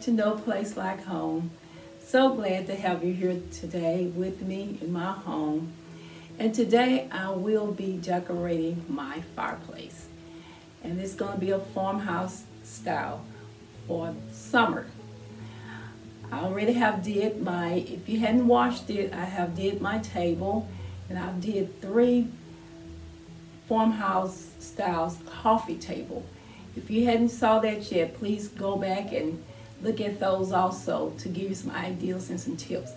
back to No Place Like Home. So glad to have you here today with me in my home. And today I will be decorating my fireplace. And it's going to be a farmhouse style for summer. I already have did my, if you hadn't watched it, I have did my table. And I've did 3 farmhouse styles coffee table. If you hadn't saw that yet, please go back and look at those also to give you some ideas and some tips.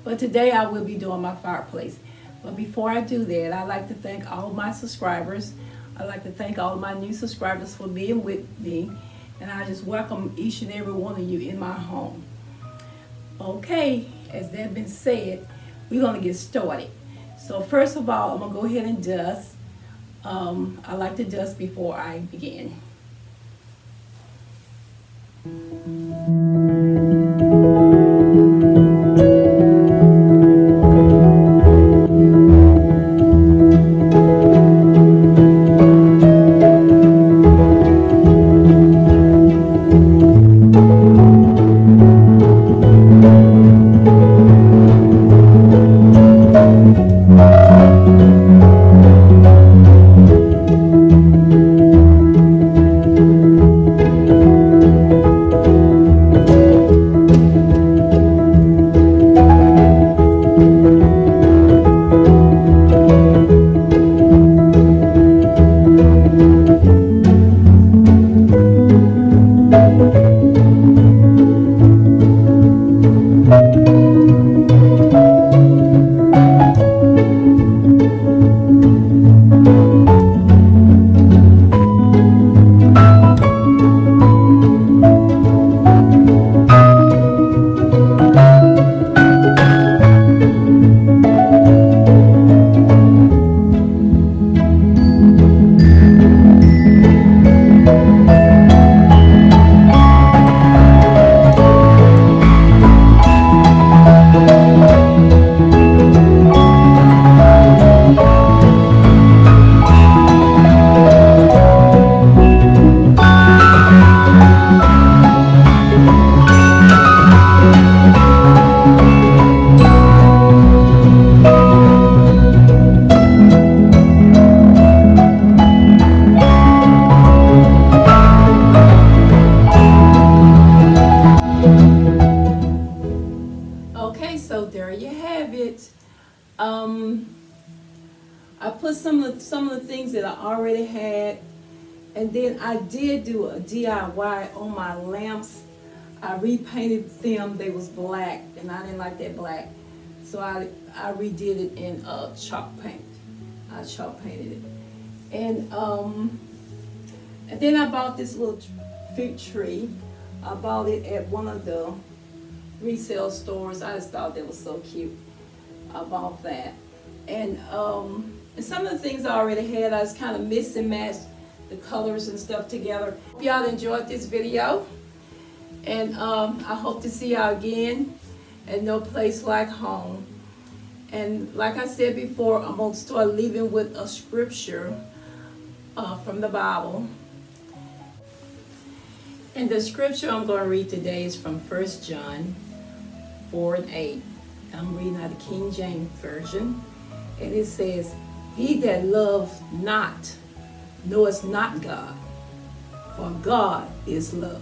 But today I will be doing my fireplace. But before I do that, I'd like to thank all of my subscribers. I'd like to thank all of my new subscribers for being with me. And I just welcome each and every one of you in my home. Okay, as that been said, we're going to get started. So first of all, I'm going to go ahead and dust. I like to dust before I begin. I put some of the things that I already had, and then I did do a DIY on my lamps. I repainted them. They was black, and I didn't like that black, so I redid it in chalk paint. I chalk painted it, and then I bought this little fig tree. I bought it at one of the resale stores. I just thought that was so cute. I bought that. And some of the things I already had, I just kind of mixed and matched the colors and stuff together. Hope y'all enjoyed this video. And I hope to see y'all again at No Place Like Home. And like I said before, I'm going to start leaving with a scripture from the Bible. And the scripture I'm going to read today is from 1 John 4:8. I'm reading out the King James Version. And it says, "He that loves not knoweth not God, for God is love."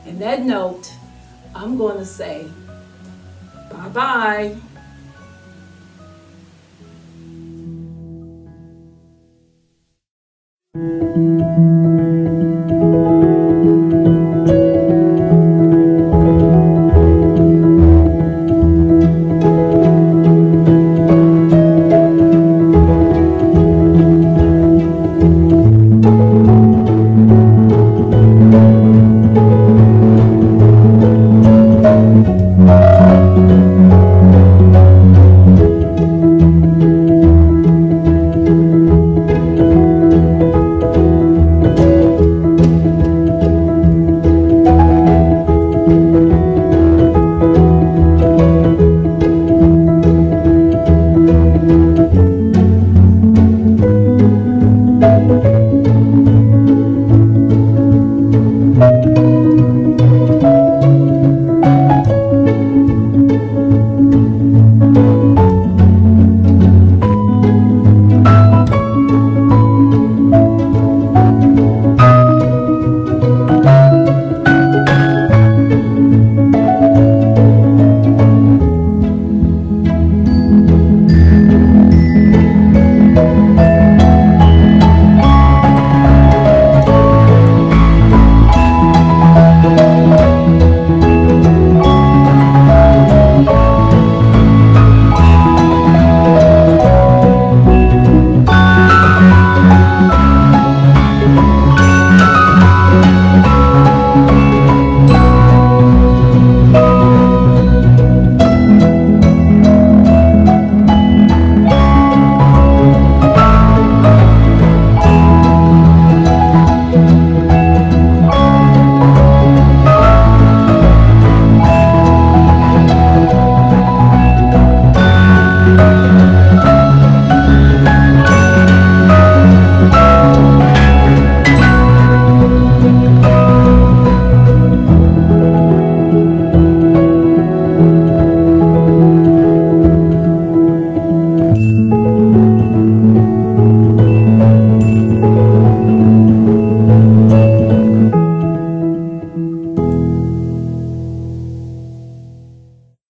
And that note, I'm going to say bye-bye.